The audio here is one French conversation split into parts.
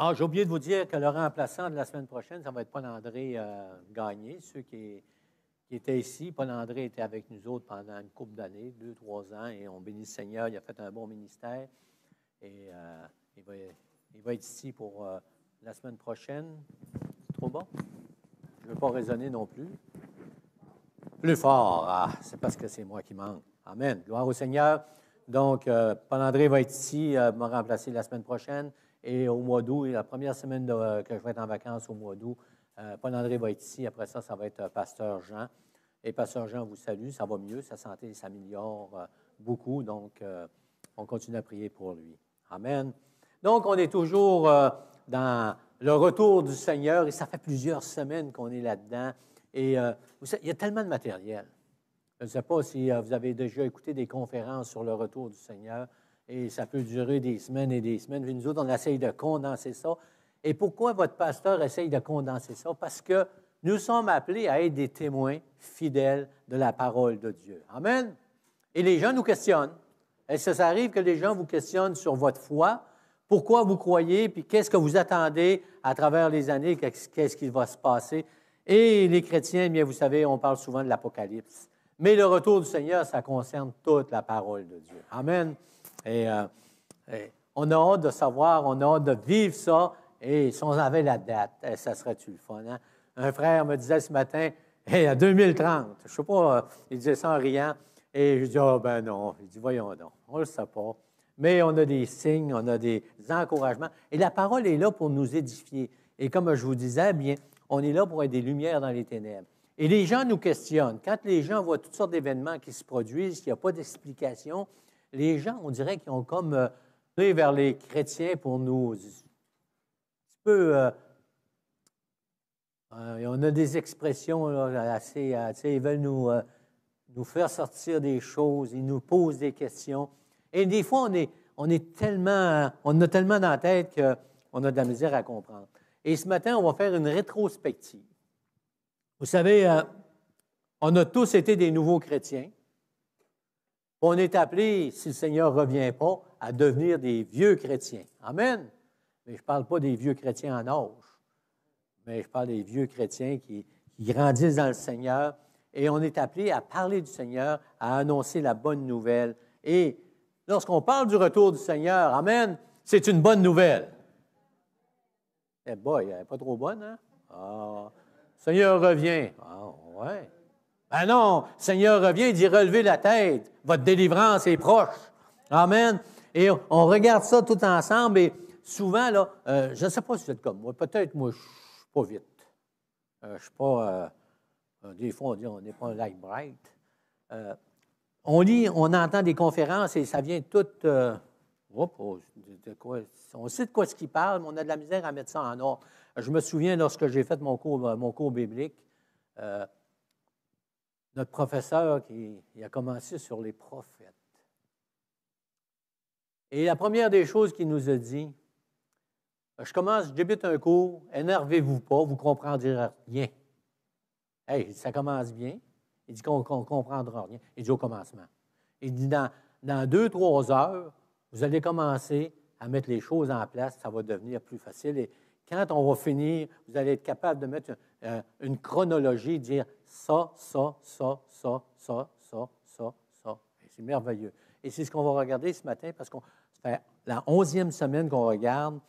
Ah, j'ai oublié de vous dire que le remplaçant de la semaine prochaine, ça va être Paul-André Gagné. Ceux qui étaient ici, Paul-André était avec nous autres pendant une couple d'années, 2-3 ans, et on bénit le Seigneur. Il a fait un bon ministère. Et il va être ici pour la semaine prochaine. C'est trop bon? Je ne veux pas raisonner non plus. Plus fort. Ah, c'est parce que c'est moi qui manque. Amen. Gloire au Seigneur. Donc, Paul-André va être ici, me remplacer la semaine prochaine. Et au mois d'août, la première semaine que je vais être en vacances au mois d'août, Paul-André va être ici. Après ça, ça va être Pasteur Jean. Et Pasteur Jean vous salue. Ça va mieux. Sa santé s'améliore beaucoup. Donc, on continue à prier pour lui. Amen. Donc, on est toujours dans le retour du Seigneur. Et ça fait plusieurs semaines qu'on est là-dedans. Et vous savez, il y a tellement de matériel. Je ne sais pas si vous avez déjà écouté des conférences sur le retour du Seigneur. Et ça peut durer des semaines et des semaines. Puis nous autres, on essaye de condenser ça. Et pourquoi votre pasteur essaye de condenser ça? Parce que nous sommes appelés à être des témoins fidèles de la parole de Dieu. Amen. Et les gens nous questionnent. Est-ce que ça arrive que les gens vous questionnent sur votre foi? Pourquoi vous croyez? Puis qu'est-ce que vous attendez à travers les années? Qu'est-ce qui va se passer? Et les chrétiens, bien, vous savez, on parle souvent de l'Apocalypse. Mais le retour du Seigneur, ça concerne toute la parole de Dieu. Amen. Et on a hâte de savoir, on a hâte de vivre ça. Et si on avait la date, ça serait-tu le fun? Hein? Un frère me disait ce matin, à 2030, je ne sais pas, il disait ça en riant. Et je dis, ben non. Il dit, voyons donc, on ne le sait pas. Mais on a des signes, on a des encouragements. Et la parole est là pour nous édifier. Et comme je vous disais, bien, on est là pour être des lumières dans les ténèbres. Et les gens nous questionnent. Quand les gens voient toutes sortes d'événements qui se produisent, qu'il n'y a pas d'explication, les gens, on dirait qu'ils ont comme vers les chrétiens pour nous un petit peu... on a des expressions là, assez... ils veulent nous faire sortir des choses, ils nous posent des questions. Et des fois, on a tellement dans la tête qu'on a de la misère à comprendre. Et ce matin, on va faire une rétrospective. Vous savez, on a tous été des nouveaux chrétiens. On est appelés, si le Seigneur ne revient pas, à devenir des vieux chrétiens. Amen. Mais je ne parle pas des vieux chrétiens en âge, mais je parle des vieux chrétiens qui grandissent dans le Seigneur. Et on est appelés à parler du Seigneur, à annoncer la bonne nouvelle. Et lorsqu'on parle du retour du Seigneur, amen, c'est une bonne nouvelle. Eh boy, elle n'est pas trop bonne, hein? Ah, Seigneur revient. Ah, ouais. Ben non, Seigneur revient, il dit relevez la tête, votre délivrance est proche. Amen. Et on regarde ça tout ensemble et souvent, là, je ne sais pas si vous êtes comme moi, peut-être moi, je ne suis pas vite. Je ne suis pas, des fois on dit on n'est pas un light bright. On lit, on entend des conférences et ça vient tout, on sait de quoi ce qu'il parle, mais on a de la misère à mettre ça en ordre. Je me souviens, lorsque j'ai fait mon cours biblique, notre professeur, il a commencé sur les prophètes. Et la première des choses qu'il nous a dit, je débute un cours, énervez-vous pas, vous ne comprendrez rien. Hey, ça commence bien. Il dit qu'on ne comprendra rien. Il dit au commencement. Il dit dans 2-3 heures, vous allez commencer à mettre les choses en place, ça va devenir plus facile. Et quand on va finir, vous allez être capable de mettre une chronologie, dire ça. C'est merveilleux. Et c'est ce qu'on va regarder ce matin parce que ça fait la 11e semaine qu'on regarde.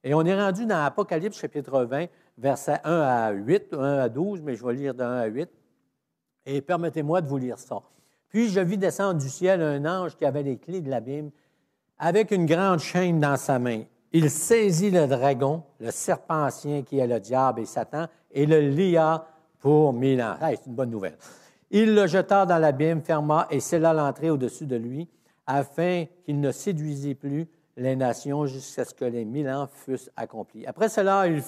Et on est rendu dans Apocalypse chapitre 20, versets 1 à 8, 1 à 12, mais je vais lire de 1 à 8. Et permettez-moi de vous lire ça. Puis je vis descendre du ciel un ange qui avait les clés de l'abîme avec une grande chaîne dans sa main. Il saisit le dragon, le serpent ancien qui est le diable et Satan, et le lia pour 1000 ans. Hey, c'est une bonne nouvelle. Il le jeta dans l'abîme, ferma et scella l'entrée au-dessus de lui, afin qu'il ne séduisît plus les nations jusqu'à ce que les 1000 ans fussent accomplis. Après cela, il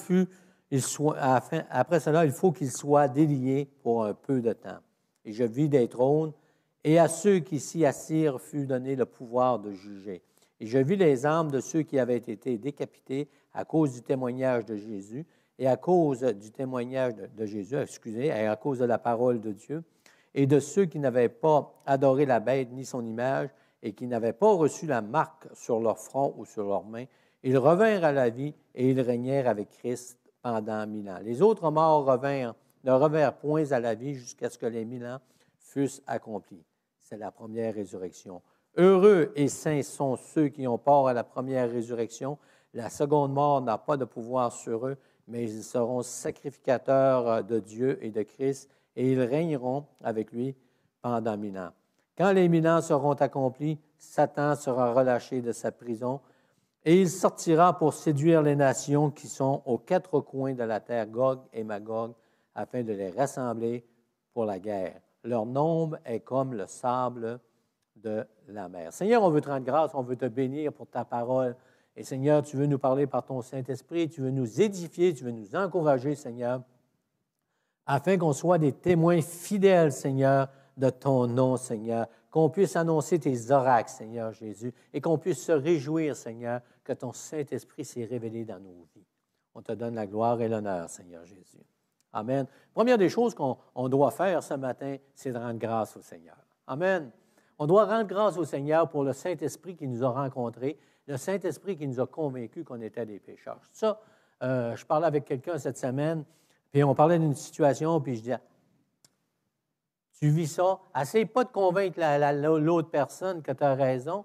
faut qu'il soit délié pour un peu de temps. Et je vis des trônes, et à ceux qui s'y assirent fut donné le pouvoir de juger. Et je vis les âmes de ceux qui avaient été décapités à cause du témoignage de Jésus, et à cause du témoignage de Jésus, et à cause de la parole de Dieu, et de ceux qui n'avaient pas adoré la bête ni son image, et qui n'avaient pas reçu la marque sur leur front ou sur leurs mains, Ils revinrent à la vie et ils régnèrent avec Christ pendant 1000 ans. Les autres morts ne revinrent point à la vie jusqu'à ce que les 1000 ans fussent accomplis. C'est la première résurrection. Heureux et saints sont ceux qui ont part à la première résurrection. La seconde mort n'a pas de pouvoir sur eux, mais ils seront sacrificateurs de Dieu et de Christ, et ils régneront avec lui pendant 1000 ans. Quand les 1000 ans seront accomplis, Satan sera relâché de sa prison, et il sortira pour séduire les nations qui sont aux quatre coins de la terre, Gog et Magog, afin de les rassembler pour la guerre. Leur nombre est comme le sable de la mer. Seigneur, on veut te rendre grâce, on veut te bénir pour ta parole. Et Seigneur, tu veux nous parler par ton Saint-Esprit, tu veux nous édifier, tu veux nous encourager, Seigneur, afin qu'on soit des témoins fidèles, Seigneur, de ton nom, Seigneur, qu'on puisse annoncer tes oracles, Seigneur Jésus, et qu'on puisse se réjouir, Seigneur, que ton Saint-Esprit s'est révélé dans nos vies. On te donne la gloire et l'honneur, Seigneur Jésus. Amen. Première des choses qu'on doit faire ce matin, c'est de rendre grâce au Seigneur. Amen. On doit rendre grâce au Seigneur pour le Saint-Esprit qui nous a rencontrés, le Saint-Esprit qui nous a convaincus qu'on était des pécheurs. Ça, je parlais avec quelqu'un cette semaine, puis on parlait d'une situation, puis je disais, tu vis ça, essaye pas de convaincre l'autre personne que tu as raison,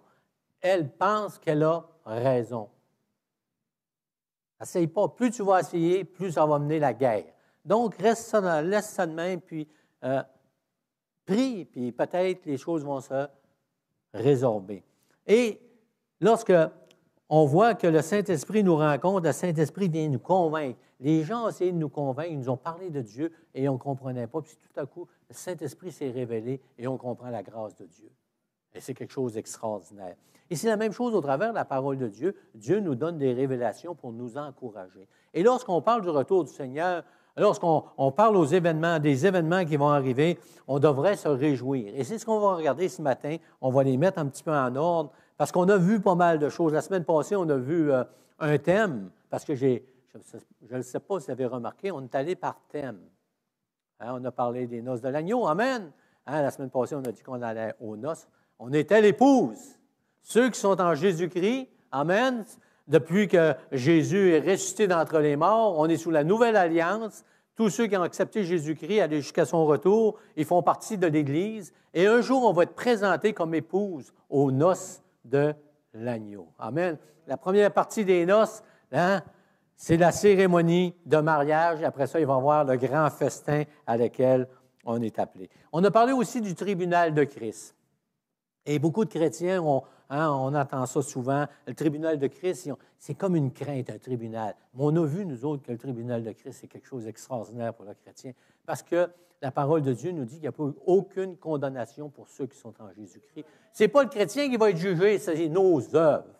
elle pense qu'elle a raison. Essaye pas. Plus tu vas essayer, plus ça va mener la guerre. Donc, laisse ça de même, puis prie, puis peut-être les choses vont se résorber. Et lorsque on voit que le Saint-Esprit nous rencontre, le Saint-Esprit vient nous convaincre. Les gens ont essayé de nous convaincre, ils nous ont parlé de Dieu et on ne comprenait pas. Puis tout à coup, le Saint-Esprit s'est révélé et on comprend la grâce de Dieu. Et c'est quelque chose d'extraordinaire. Et c'est la même chose au travers de la parole de Dieu. Dieu nous donne des révélations pour nous encourager. Et lorsqu'on parle du retour du Seigneur, lorsqu'on parle des événements qui vont arriver, on devrait se réjouir. Et c'est ce qu'on va regarder ce matin. On va les mettre un petit peu en ordre parce qu'on a vu pas mal de choses. La semaine passée, on a vu un thème, parce que je ne sais pas si vous avez remarqué, on est allé par thème. Hein, on a parlé des noces de l'agneau. Amen. Hein, la semaine passée, on a dit qu'on allait aux noces. On était l'épouse. Ceux qui sont en Jésus-Christ, amen, depuis que Jésus est ressuscité d'entre les morts, on est sous la nouvelle alliance. Tous ceux qui ont accepté Jésus-Christ, aller jusqu'à son retour, ils font partie de l'Église. Et un jour, on va être présenté comme épouse aux noces de l'agneau. Amen. La première partie des noces, hein, c'est la cérémonie de mariage. Après ça, il va y avoir le grand festin à lequel on est appelé. On a parlé aussi du tribunal de Christ. Et beaucoup de chrétiens, on entend ça souvent, le tribunal de Christ, c'est comme une crainte, un tribunal. Mais on a vu, nous autres, que le tribunal de Christ, c'est quelque chose d'extraordinaire pour le chrétien, parce que la parole de Dieu nous dit qu'il n'y a pas aucune condamnation pour ceux qui sont en Jésus-Christ. Ce n'est pas le chrétien qui va être jugé, c'est nos œuvres.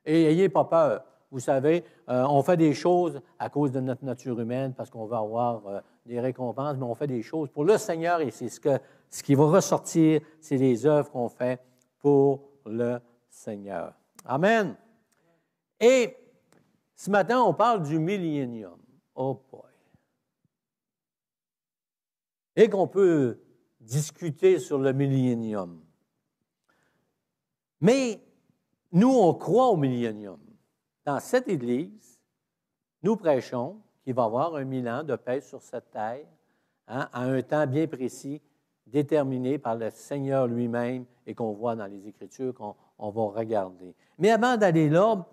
Et n'ayez pas peur. Vous savez, on fait des choses à cause de notre nature humaine, parce qu'on va avoir des récompenses, mais on fait des choses pour le Seigneur, et c'est ce qui va ressortir, c'est les œuvres qu'on fait pour le Seigneur. Amen. Et ce matin, on parle du millénium. Oh boy. Et qu'on peut discuter sur le millénium. Mais nous, on croit au millénium. Dans cette Église, nous prêchons qu'il va y avoir 1000 ans de paix sur cette terre, hein, à un temps bien précis, déterminé par le Seigneur lui-même et qu'on voit dans les Écritures qu'on va regarder. Mais avant d'aller là,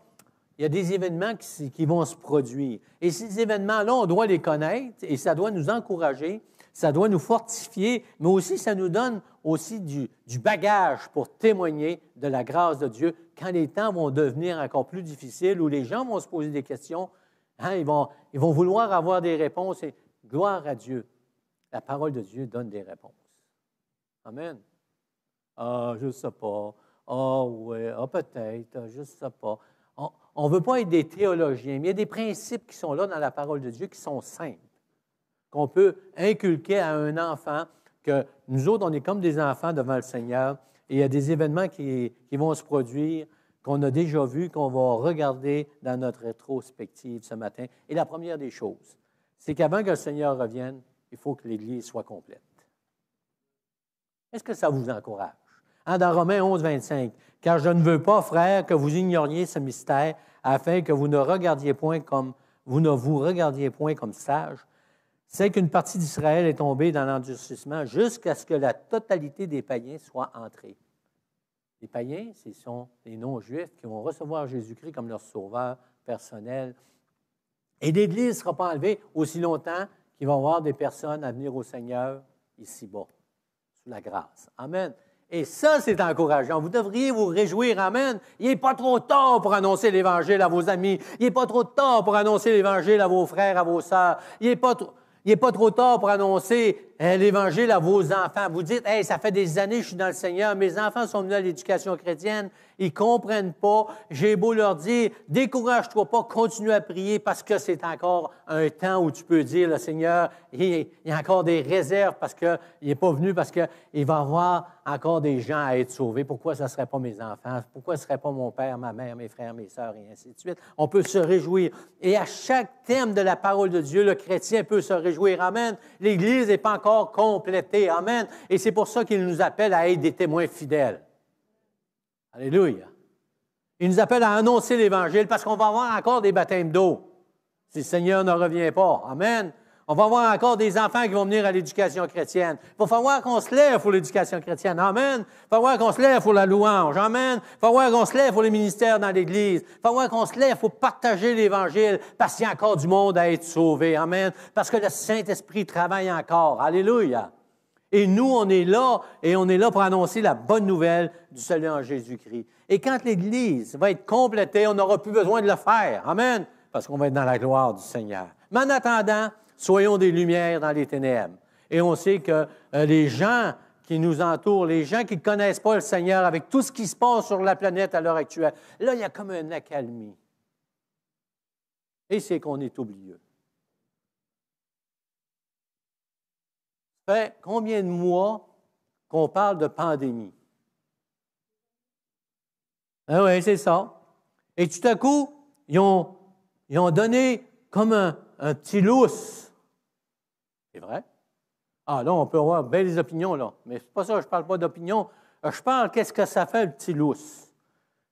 il y a des événements qui vont se produire. Et ces événements-là, on doit les connaître et ça doit nous encourager, ça doit nous fortifier, mais aussi ça nous donne aussi du bagage pour témoigner de la grâce de Dieu quand les temps vont devenir encore plus difficiles, où les gens vont se poser des questions, hein, ils vont vouloir avoir des réponses et gloire à Dieu. La parole de Dieu donne des réponses. Amen. Ah, je ne sais pas. Ah, oui, ah, peut-être, je ne sais pas. On ne veut pas être des théologiens, mais il y a des principes qui sont là dans la parole de Dieu qui sont simples, qu'on peut inculquer à un enfant, que nous autres, on est comme des enfants devant le Seigneur, et il y a des événements qui vont se produire, qu'on a déjà vus, qu'on va regarder dans notre rétrospective ce matin. Et la première des choses, c'est qu'avant que le Seigneur revienne, il faut que l'Église soit complète. Est-ce que ça vous encourage? Dans Romains 11, 25. « Car je ne veux pas, frères, que vous ignoriez ce mystère, afin que vous ne vous regardiez point comme sages. C'est qu'une partie d'Israël est tombée dans l'endurcissement jusqu'à ce que la totalité des païens soit entrée. » Les païens, ce sont les non-juifs qui vont recevoir Jésus-Christ comme leur sauveur personnel. Et l'Église ne sera pas enlevée aussi longtemps qu'il va y avoir des personnes à venir au Seigneur ici-bas, sous la grâce. Amen. Et ça, c'est encourageant. Vous devriez vous réjouir. Amen. Il n'est pas trop tard pour annoncer l'Évangile à vos amis. Il n'est pas trop tard pour annoncer l'Évangile à vos frères, à vos sœurs. Il n'est pas trop tard pour annoncer l'Évangile à vos enfants. Vous dites, « Hey, ça fait des années que je suis dans le Seigneur. Mes enfants sont venus à l'éducation chrétienne. Ils ne comprennent pas. J'ai beau leur dire, décourage-toi pas, continue à prier parce que c'est encore un temps où tu peux dire, le Seigneur, il y a encore des réserves parce qu'il n'est pas venu, parce qu'il va y avoir encore des gens à être sauvés. Pourquoi ce ne serait pas mes enfants? Pourquoi ce ne serait pas mon père, ma mère, mes frères, mes sœurs, et ainsi de suite? On peut se réjouir. Et à chaque thème de la parole de Dieu, le chrétien peut se réjouir. Amen. L'Église n'est pas encore complétée. Amen. Et c'est pour ça qu'il nous appelle à être des témoins fidèles. Alléluia. Il nous appelle à annoncer l'Évangile parce qu'on va avoir encore des baptêmes d'eau si le Seigneur ne revient pas. Amen. On va avoir encore des enfants qui vont venir à l'éducation chrétienne. Il va falloir qu'on se lève pour l'éducation chrétienne. Amen. Il va falloir qu'on se lève pour la louange. Amen. Il va falloir qu'on se lève pour les ministères dans l'Église. Il va falloir qu'on se lève pour partager l'Évangile parce qu'il y a encore du monde à être sauvé. Amen. Parce que le Saint-Esprit travaille encore. Alléluia. Et nous, on est là, et on est là pour annoncer la bonne nouvelle du salut en Jésus-Christ. Et quand l'Église va être complétée, on n'aura plus besoin de le faire. Amen. Parce qu'on va être dans la gloire du Seigneur. Mais en attendant, soyons des lumières dans les ténèbres. Et on sait que les gens qui nous entourent, les gens qui ne connaissent pas le Seigneur, avec tout ce qui se passe sur la planète à l'heure actuelle, là, il y a comme une accalmie. Et c'est qu'on est oublieux. Ça fait combien de mois qu'on parle de pandémie? Ah oui, c'est ça. Et tout à coup, ils ont donné comme un petit lousse. C'est vrai? Ah, là, on peut avoir bien des opinions, là. Mais c'est pas ça, je ne parle pas d'opinion. Je parle, qu'est-ce que ça fait, le petit lousse?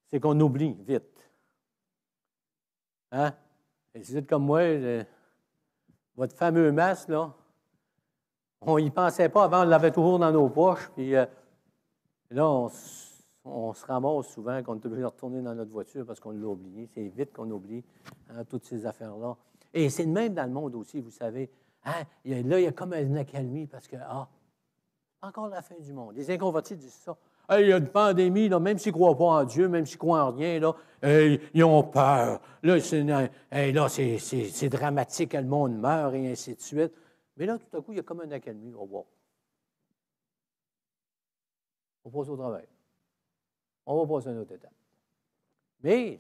C'est qu'on oublie vite. Hein? Et si vous êtes comme moi, votre fameux masque, là, on n'y pensait pas avant, on l'avait toujours dans nos poches, puis là, on se ramasse souvent qu'on est obligé de retourner dans notre voiture parce qu'on l'a oublié. C'est vite qu'on oublie toutes ces affaires-là. Et c'est le même dans le monde aussi, vous savez. Hein? Là, il y a comme une accalmie parce que, encore la fin du monde. Les inconvertis disent ça. Hey, il y a une pandémie, là, même s'ils ne croient pas en Dieu, même s'ils ne croient en rien, là, ils ont peur. Là, c'est dramatique, le monde meurt et ainsi de suite. Mais là, tout à coup, il y a comme une accalmie. On va passer au travail. On va passer à une autre étape. Mais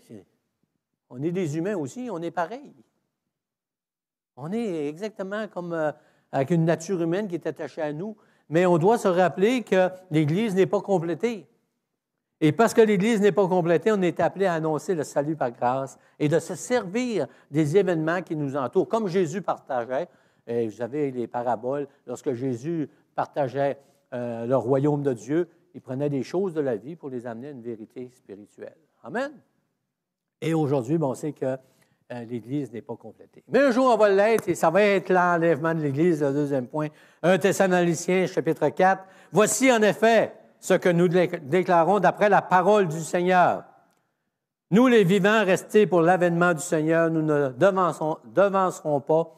on est des humains aussi, on est pareil. On est exactement comme avec une nature humaine qui est attachée à nous, mais on doit se rappeler que l'Église n'est pas complétée. Et parce que l'Église n'est pas complétée, on est appelé à annoncer le salut par grâce et de se servir des événements qui nous entourent, comme Jésus partageait. Et vous savez, les paraboles, lorsque Jésus partageait le royaume de Dieu, il prenait des choses de la vie pour les amener à une vérité spirituelle. Amen. Et aujourd'hui, on sait que l'Église n'est pas complétée. Mais un jour, on va l'être et ça va être l'enlèvement de l'Église, le deuxième point. 1 Thessaloniciens, chapitre 4. « Voici en effet ce que nous déclarons d'après la parole du Seigneur. Nous, les vivants, restés pour l'avènement du Seigneur, nous ne devancerons pas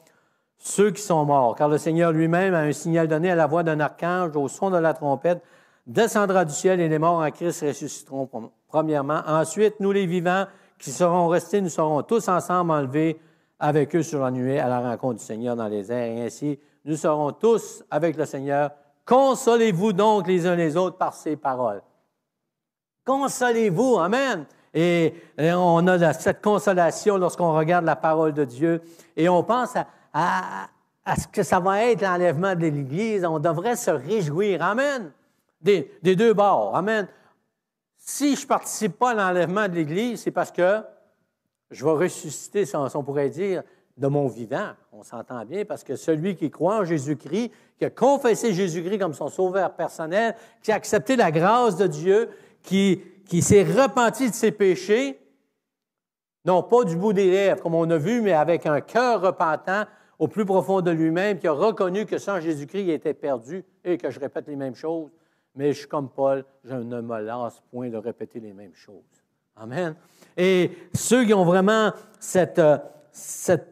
ceux qui sont morts, car le Seigneur lui-même a un signal donné à la voix d'un archange, au son de la trompette, descendra du ciel et les morts en Christ ressusciteront premièrement. Ensuite, nous les vivants qui seront restés, nous serons tous ensemble enlevés avec eux sur la nuée à la rencontre du Seigneur dans les airs. Et ainsi, nous serons tous avec le Seigneur. Consolez-vous donc les uns les autres par ces paroles. Consolez-vous, amen. Et on a cette consolation lorsqu'on regarde la parole de Dieu et on pense à ce que ça va être l'enlèvement de l'Église. On devrait se réjouir, amen, des deux bords, amen. Si je ne participe pas à l'enlèvement de l'Église, c'est parce que je vais ressusciter, on pourrait dire, de mon vivant. On s'entend bien parce que celui qui croit en Jésus-Christ, qui a confessé Jésus-Christ comme son sauveur personnel, qui a accepté la grâce de Dieu, qui s'est repenti de ses péchés, non pas du bout des lèvres, comme on a vu, mais avec un cœur repentant au plus profond de lui-même, qui a reconnu que sans Jésus-Christ, il était perdu, et que je répète les mêmes choses, mais je suis comme Paul, je ne me lasse point de répéter les mêmes choses. Amen. Et ceux qui ont vraiment cette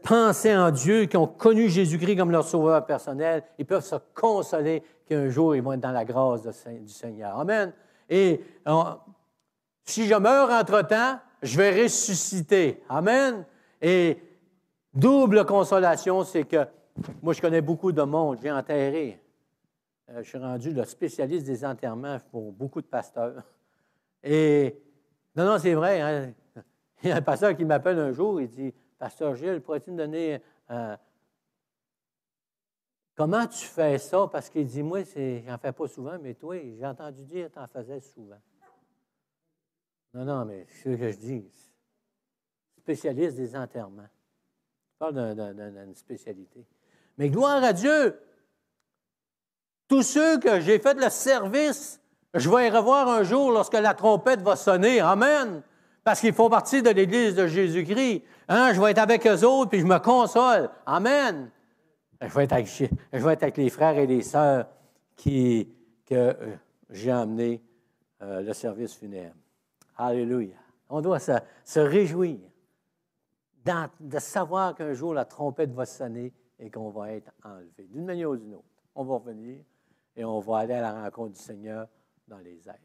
pensée en Dieu, qui ont connu Jésus-Christ comme leur sauveur personnel, ils peuvent se consoler qu'un jour, ils vont être dans la grâce du Seigneur. Amen. Et si je meurs entre-temps, je vais ressusciter. Amen. Et double consolation, c'est que moi, je connais beaucoup de monde. J'ai enterré. Je suis rendu le spécialiste des enterrements pour beaucoup de pasteurs. Et non, c'est vrai. Hein? Il y a un pasteur qui m'appelle un jour, il dit, « Pasteur Gilles, pourrais-tu me donner... comment tu fais ça? » Parce qu'il dit, « Moi, j'en fais pas souvent, mais toi, j'ai entendu dire que tu en faisais souvent. » Non, mais c'est ce que je dis. Spécialiste des enterrements. Je parle d'une spécialité. Mais gloire à Dieu! Tous ceux que j'ai fait le service, je vais les revoir un jour lorsque la trompette va sonner. Amen! Parce qu'ils font partie de l'Église de Jésus-Christ. Hein? Je vais être avec eux autres, puis je me console. Amen! Je vais être avec les frères et les sœurs que j'ai emmenés le service funèbre. Alléluia! On doit se réjouir de savoir qu'un jour la trompette va sonner et qu'on va être enlevé. D'une manière ou d'une autre, on va revenir et on va aller à la rencontre du Seigneur dans les airs.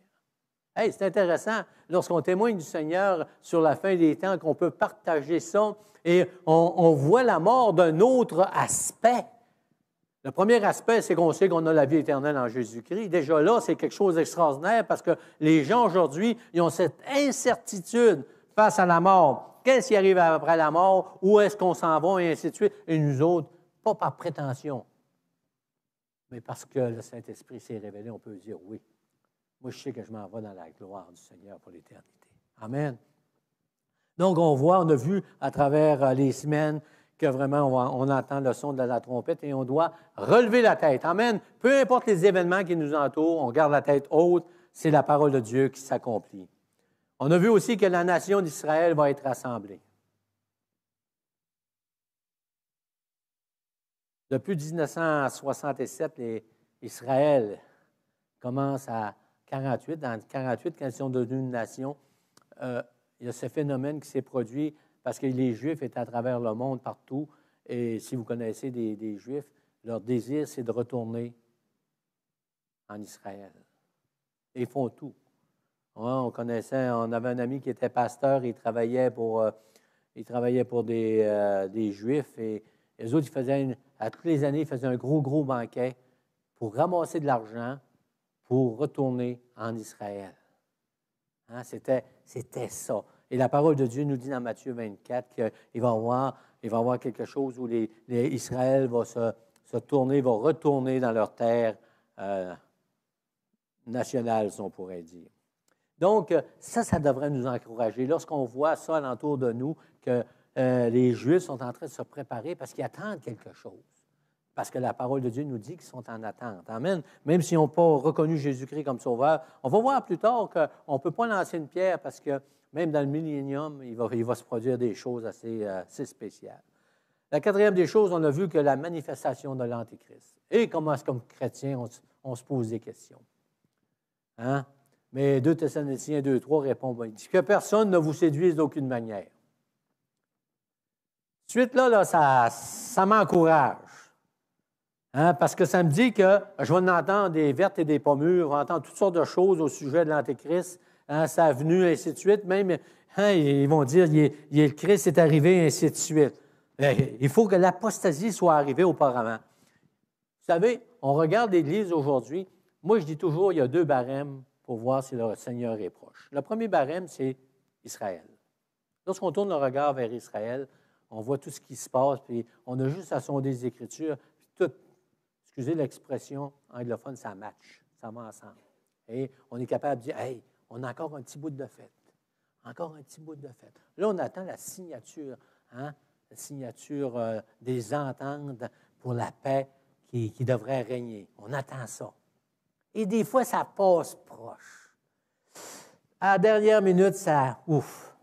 Hey, c'est intéressant, lorsqu'on témoigne du Seigneur sur la fin des temps, qu'on peut partager ça et on voit la mort d'un autre aspect. Le premier aspect, c'est qu'on sait qu'on a la vie éternelle en Jésus-Christ. Déjà là, c'est quelque chose d'extraordinaire parce que les gens aujourd'hui, ils ont cette incertitude face à la mort. Qu'est-ce qui arrive après la mort? Où est-ce qu'on s'en va? Et ainsi de suite. Et nous autres, pas par prétention, mais parce que le Saint-Esprit s'est révélé, on peut dire oui. Moi, je sais que je m'en vais dans la gloire du Seigneur pour l'éternité. Amen. Donc, on a vu à travers les semaines que vraiment, on entend le son de la trompette et on doit relever la tête. Amen. Peu importe les événements qui nous entourent, on garde la tête haute, c'est la parole de Dieu qui s'accomplit. On a vu aussi que la nation d'Israël va être rassemblée. Depuis 1967, Israël commence à 48. Dans 48, quand ils sont devenus une nation, il y a ce phénomène qui s'est produit parce que les Juifs étaient à travers le monde partout. Et si vous connaissez des Juifs, leur désir, c'est de retourner en Israël. Et ils font tout. On avait un ami qui était pasteur, il travaillait pour des Juifs. Et les autres, à toutes les années, ils faisaient un gros banquet pour ramasser de l'argent pour retourner en Israël. Hein, c'était ça. Et la parole de Dieu nous dit dans Matthieu 24 qu'il va y avoir quelque chose où Israël va se tourner, va retourner dans leur terre nationale, si on pourrait dire. Donc, ça devrait nous encourager. Lorsqu'on voit ça alentour de nous, que les Juifs sont en train de se préparer parce qu'ils attendent quelque chose. Parce que la parole de Dieu nous dit qu'ils sont en attente. Amen. Même s'ils n'ont pas reconnu Jésus-Christ comme sauveur, on va voir plus tard qu'on ne peut pas lancer une pierre parce que même dans le millénium, il va se produire des choses assez spéciales. La quatrième des choses, on a vu que la manifestation de l'Antéchrist. Et comment est-ce, comme chrétiens, on se pose des questions? Hein? Mais 2 Thessaloniciens 2,3 répond, il dit que personne ne vous séduise d'aucune manière. Ensuite, là ça m'encourage. Hein, parce que ça me dit que je vais en entendre des vertes et des pommures, je vais entendre toutes sortes de choses au sujet de l'Antéchrist, hein, sa venue, ainsi de suite. Même, hein, ils vont dire, le Christ est arrivé, ainsi de suite. Il faut que l'apostasie soit arrivée auparavant. Vous savez, on regarde l'Église aujourd'hui. Moi, je dis toujours, il y a 2 barèmes pour voir si le Seigneur est proche. Le premier barème, c'est Israël. Lorsqu'on tourne le regard vers Israël, on voit tout ce qui se passe, puis on a juste à sonder les Écritures, puis tout. Excusez l'expression anglophone, ça match, ça va ensemble. Et on est capable de dire, hey, on a encore un petit bout de fête. Encore un petit bout de fête. Là, on attend la signature, hein, signature des ententes pour la paix qui devrait régner. On attend ça. Et des fois, ça passe proche. À la dernière minute, ça ouf.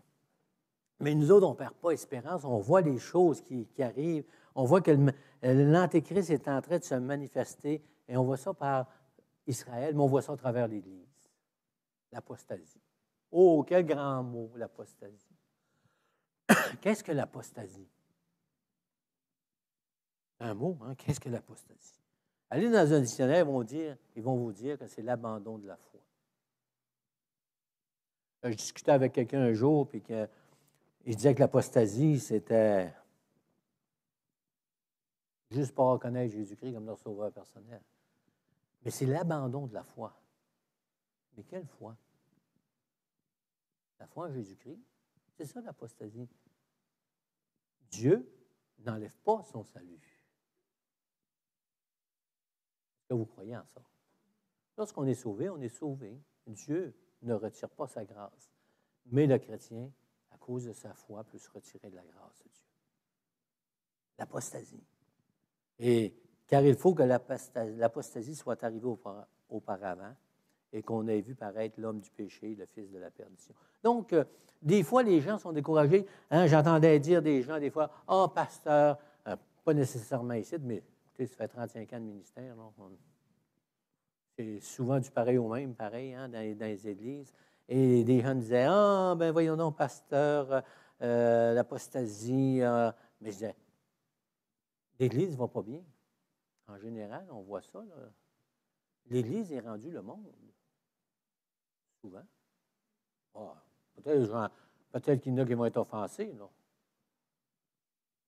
Mais nous autres, on ne perd pas espérance. On voit les choses qui arrivent. On voit que l'Antéchrist est en train de se manifester. Et on voit ça par Israël, mais on voit ça à travers l'Église. L'apostasie. Oh, quel grand mot, l'apostasie. Qu'est-ce que l'apostasie? Un mot, hein? Qu'est-ce que l'apostasie? Allez dans un dictionnaire, ils vont vous dire que c'est l'abandon de la foi. Je discutais avec quelqu'un un jour, puis il disait que l'apostasie, c'était juste pas reconnaître Jésus-Christ comme leur sauveur personnel. Mais c'est l'abandon de la foi. Mais quelle foi? La foi en Jésus-Christ, c'est ça l'apostasie. Dieu n'enlève pas son salut. Est-ce que vous croyez en ça? Lorsqu'on est sauvé, on est sauvé. Dieu ne retire pas sa grâce. Mais le chrétien, à cause de sa foi, peut se retirer de la grâce de Dieu. L'apostasie. Et car il faut que l'apostasie soit arrivée auparavant et qu'on ait vu paraître l'homme du péché, le fils de la perdition. Donc, des fois, les gens sont découragés. Hein, j'entendais dire des gens, des fois, « Ah, pasteur, pas nécessairement ici, mais écoutez, ça fait 35 ans de ministère. C'est souvent du pareil au même, pareil, hein, dans les églises. Et des gens disaient, « Ah, ben voyons donc, pasteur, l'apostasie. » Mais je disais, l'Église ne va pas bien. En général, on voit ça. Là. L'Église est rendue le monde. Souvent. Oh, peut-être qu'il y en a qui vont être offensés. Là.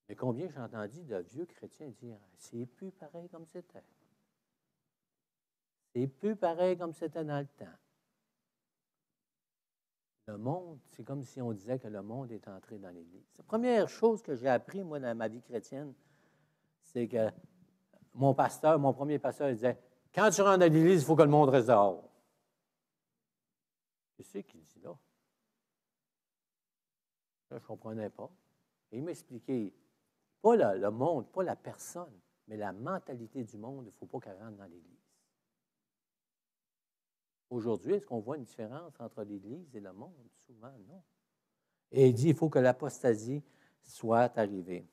Mais combien j'ai entendu de vieux chrétiens dire, c'est plus pareil comme c'était. C'est plus pareil comme c'était dans le temps. Le monde, c'est comme si on disait que le monde est entré dans l'Église. La première chose que j'ai appris, moi, dans ma vie chrétienne, c'est que mon premier pasteur, il disait, quand tu rentres dans l'Église, il faut que le monde reste dehors. Qu'est-ce qu'il dit là? Là, je ne comprenais pas. Et il m'expliquait, pas le monde, pas la personne, mais la mentalité du monde, il ne faut pas qu'elle rentre dans l'Église. Aujourd'hui, est-ce qu'on voit une différence entre l'Église et le monde? Souvent, non. Et il dit, il faut que l'apostasie soit arrivée.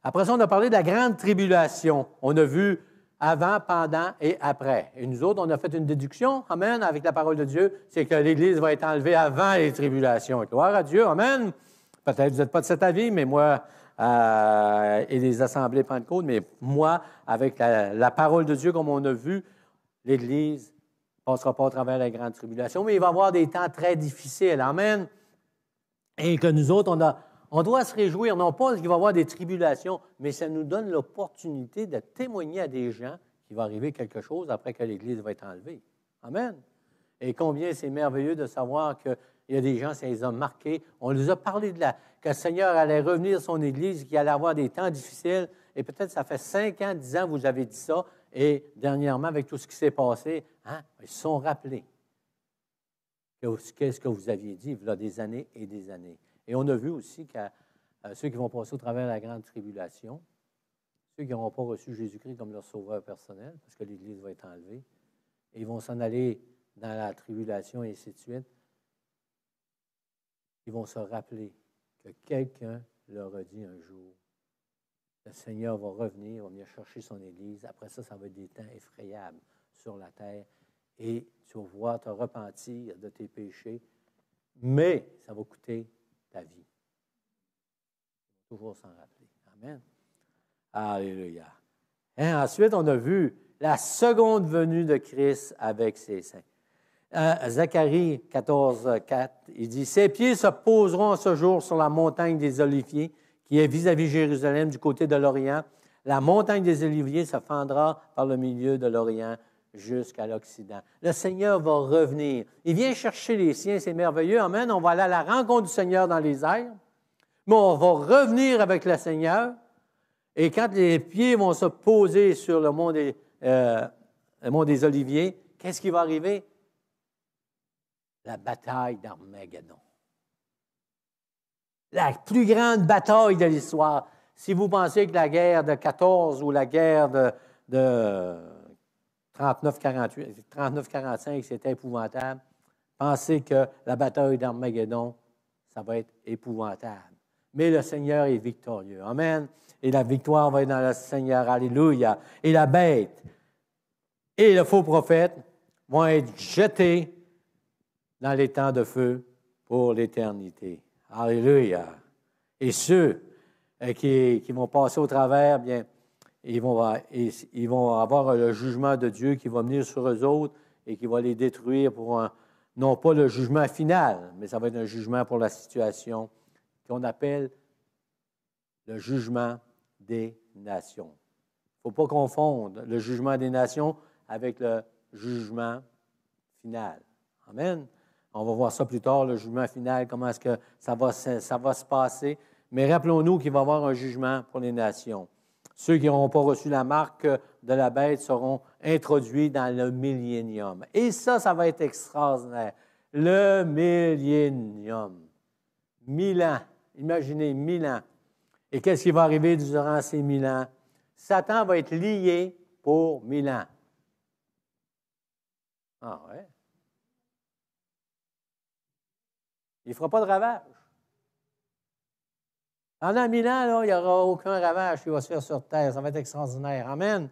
Après ça, on a parlé de la grande tribulation. On a vu avant, pendant et après. Et nous autres, on a fait une déduction, amen, avec la parole de Dieu, c'est que l'Église va être enlevée avant les tribulations. Gloire à Dieu, amen. Peut-être que vous n'êtes pas de cet avis, mais moi, et les assemblées Pentecôte, mais moi, avec la parole de Dieu, comme on a vu, l'Église ne passera pas à travers la grande tribulation, mais il va y avoir des temps très difficiles, amen. Et que nous autres, on doit se réjouir, non pas qu'il va y avoir des tribulations, mais ça nous donne l'opportunité de témoigner à des gens qu'il va arriver quelque chose après que l'Église va être enlevée. Amen. Et combien c'est merveilleux de savoir qu'il y a des gens, ça les a marqués. On nous a parlé que le Seigneur allait revenir son Église, qu'il allait avoir des temps difficiles. Et peut-être ça fait 5 ans, 10 ans, vous avez dit ça. Et dernièrement, avec tout ce qui s'est passé, hein, ils se sont rappelés. Qu'est-ce que vous aviez dit il y a des années et des années. Et on a vu aussi que ceux qui vont passer au travers de la grande tribulation, ceux qui n'auront pas reçu Jésus-Christ comme leur sauveur personnel, parce que l'Église va être enlevée, et ils vont s'en aller dans la tribulation et ainsi de suite, ils vont se rappeler que quelqu'un leur a dit un jour, le Seigneur va revenir, va venir chercher son Église. Après ça, ça va être des temps effrayables sur la terre, et tu vas pouvoir te repentir de tes péchés, mais ça va coûter ta vie. Il faut toujours s'en rappeler. Amen. Alléluia. Et ensuite, on a vu la seconde venue de Christ avec ses saints. Zacharie 14, 4, il dit, « Ses pieds se poseront en ce jour sur la montagne des Oliviers, qui est vis-à-vis Jérusalem du côté de l'Orient. La montagne des Oliviers se fendra par le milieu de l'Orient jusqu'à l'Occident. » Le Seigneur va revenir. Il vient chercher les siens, c'est merveilleux. Amen. On va aller à la rencontre du Seigneur dans les airs. Mais on va revenir avec le Seigneur. Et quand les pieds vont se poser sur le mont des Oliviers, qu'est-ce qui va arriver? La bataille d'Armageddon. La plus grande bataille de l'histoire. Si vous pensez que la guerre de 14 ou la guerre de 39-45, c'était épouvantable, pensez que la bataille d'Armageddon, ça va être épouvantable. Mais le Seigneur est victorieux. Amen. Et la victoire va être dans le Seigneur. Alléluia. Et la bête et le faux prophète vont être jetés dans les temps de feu pour l'éternité. Alléluia. Et ceux qui vont passer au travers, bien, ils vont avoir le jugement de Dieu qui va venir sur eux autres et qui va les détruire pour non pas le jugement final, mais ça va être un jugement pour la situation qu'on appelle le jugement des nations. Il ne faut pas confondre le jugement des nations avec le jugement final. Amen. On va voir ça plus tard, le jugement final, comment est-ce que ça va se passer. Mais rappelons-nous qu'il va y avoir un jugement pour les nations. Ceux qui n'auront pas reçu la marque de la bête seront introduits dans le millénium. Et ça va être extraordinaire. Le millénium. 1000 ans. Imaginez, 1000 ans. Et qu'est-ce qui va arriver durant ces 1000 ans? Satan va être lié pour 1000 ans. Ah ouais? Il ne fera pas de ravage. Pendant 1000 ans, là, il n'y aura aucun ravage qui va se faire sur terre. Ça va être extraordinaire. Amen.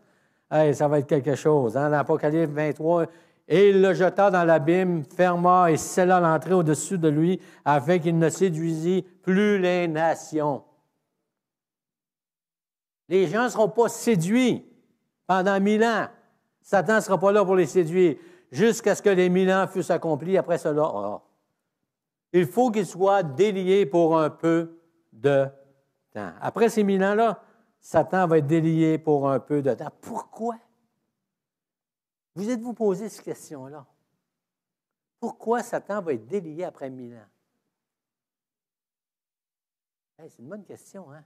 Hey, ça va être quelque chose. Dans l'Apocalypse 23, et il le jeta dans l'abîme, ferma et scella l'entrée au-dessus de lui, afin qu'il ne séduisît plus les nations. Les gens ne seront pas séduits pendant 1000 ans. Satan ne sera pas là pour les séduire, jusqu'à ce que les 1000 ans fussent accomplis. Après cela, il faut qu'ils soient déliés pour un peu de temps. Après ces 1000 ans-là, Satan va être délié pour un peu de temps. Pourquoi? Vous êtes-vous posé cette question-là? Pourquoi Satan va être délié après 1000 ans? Hey, c'est une bonne question, hein?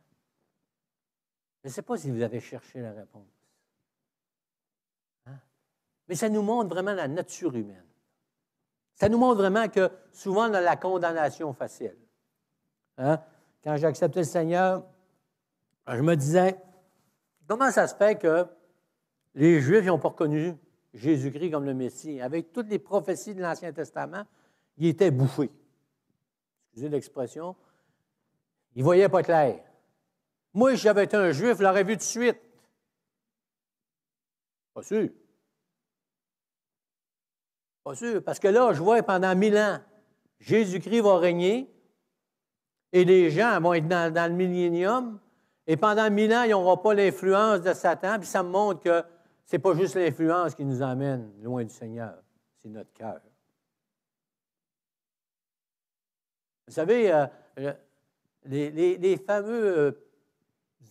Je ne sais pas si vous avez cherché la réponse. Hein? Mais ça nous montre vraiment la nature humaine. Ça nous montre vraiment que souvent on a la condamnation facile. Hein? Quand j'ai accepté le Seigneur, je me disais, comment ça se fait que les Juifs n'ont pas reconnu Jésus-Christ comme le Messie? Avec toutes les prophéties de l'Ancien Testament, il était bouffé. Excusez l'expression. Il ne voyait pas clair. Moi, si j'avais été un Juif, je l'aurais vu tout de suite. Pas sûr. Pas sûr. Parce que là, je vois pendant 1000 ans, Jésus-Christ va régner et les gens vont être dans le millénium. Et pendant 1000 ans, ils n'auront pas l'influence de Satan. Puis ça me montre que ce n'est pas juste l'influence qui nous emmène loin du Seigneur. C'est notre cœur. Vous savez, les fameux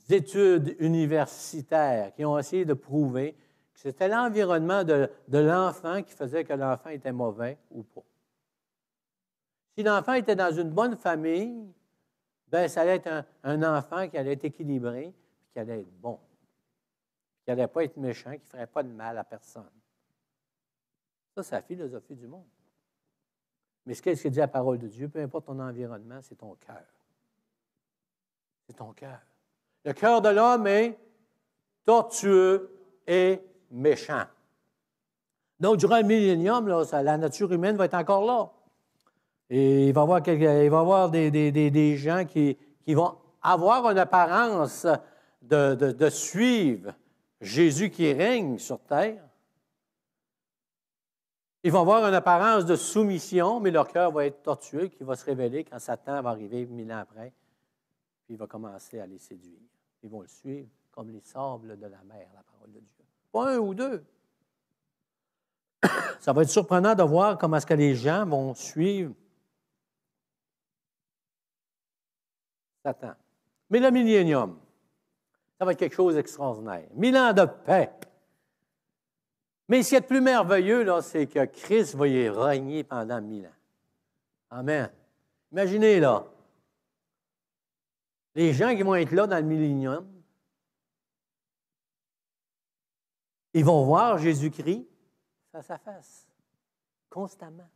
études universitaires qui ont essayé de prouver que c'était l'environnement de l'enfant qui faisait que l'enfant était mauvais ou pas. Si l'enfant était dans une bonne famille, bien, ça allait être un enfant qui allait être équilibré et qui allait être bon. Qui n'allait pas être méchant, qui ne ferait pas de mal à personne. Ça, c'est la philosophie du monde. Mais qu'est-ce que dit la parole de Dieu? Peu importe ton environnement, c'est ton cœur. C'est ton cœur. Le cœur de l'homme est tortueux et méchant. Donc, durant le millénium, là, la nature humaine va être encore là. Et il va y avoir des gens qui vont avoir une apparence de suivre Jésus qui règne sur terre. Ils vont avoir une apparence de soumission, mais leur cœur va être tortueux, qui va se révéler quand Satan va arriver 1000 ans après. Puis il va commencer à les séduire. Ils vont le suivre comme les sables de la mer, la parole de Dieu. Pas un ou deux. Ça va être surprenant de voir comment est-ce que les gens vont suivre Satan. Mais le millénium, ça va être quelque chose d'extraordinaire. 1000 ans de paix. Mais ce qui est le plus merveilleux, là, c'est que Christ va y régner pendant 1000 ans. Amen. Imaginez, là, les gens qui vont être là dans le millénium, ils vont voir Jésus-Christ face à face, constamment.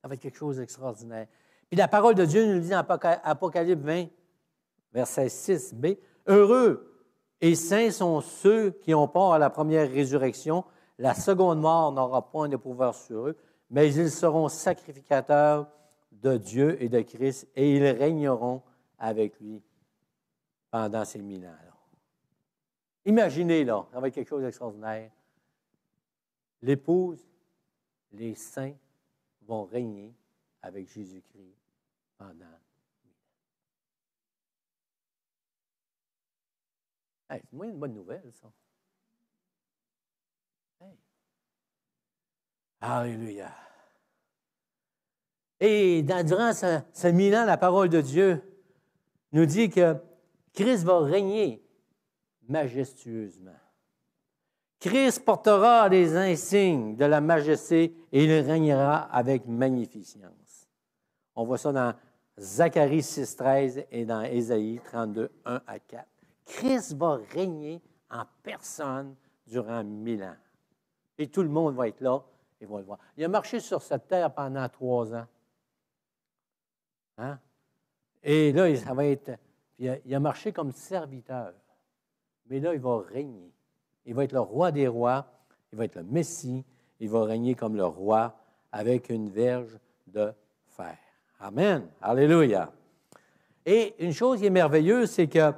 Ça va être quelque chose d'extraordinaire. Puis la parole de Dieu nous le dit dans Apocalypse 20, verset 6b. Heureux et saints sont ceux qui ont part à la première résurrection. La seconde mort n'aura point de pouvoir sur eux, mais ils seront sacrificateurs de Dieu et de Christ, et ils régneront avec lui pendant ces 1000 ans. Imaginez, là, ça va être quelque chose d'extraordinaire. L'épouse, les saints vont régner avec Jésus-Christ pendant 1000 ans. Hey, c'est moins une bonne nouvelle, ça. Hey. Alléluia. Et durant ce 1000 ans, la parole de Dieu nous dit que Christ va régner majestueusement. Christ portera les insignes de la majesté et il régnera avec magnificence. On voit ça dans Zacharie 6,13 et dans Ésaïe 32, 1 à 4. Christ va régner en personne durant 1000 ans. Et tout le monde va être là et va le voir. Il a marché sur cette terre pendant 3 ans. Hein? Et là, ça va être. Il a marché comme serviteur. Mais là, il va régner. Il va être le roi des rois. Il va être le Messie. Il va régner comme le roi avec une verge de fer. Amen. Alléluia. Et une chose qui est merveilleuse, c'est que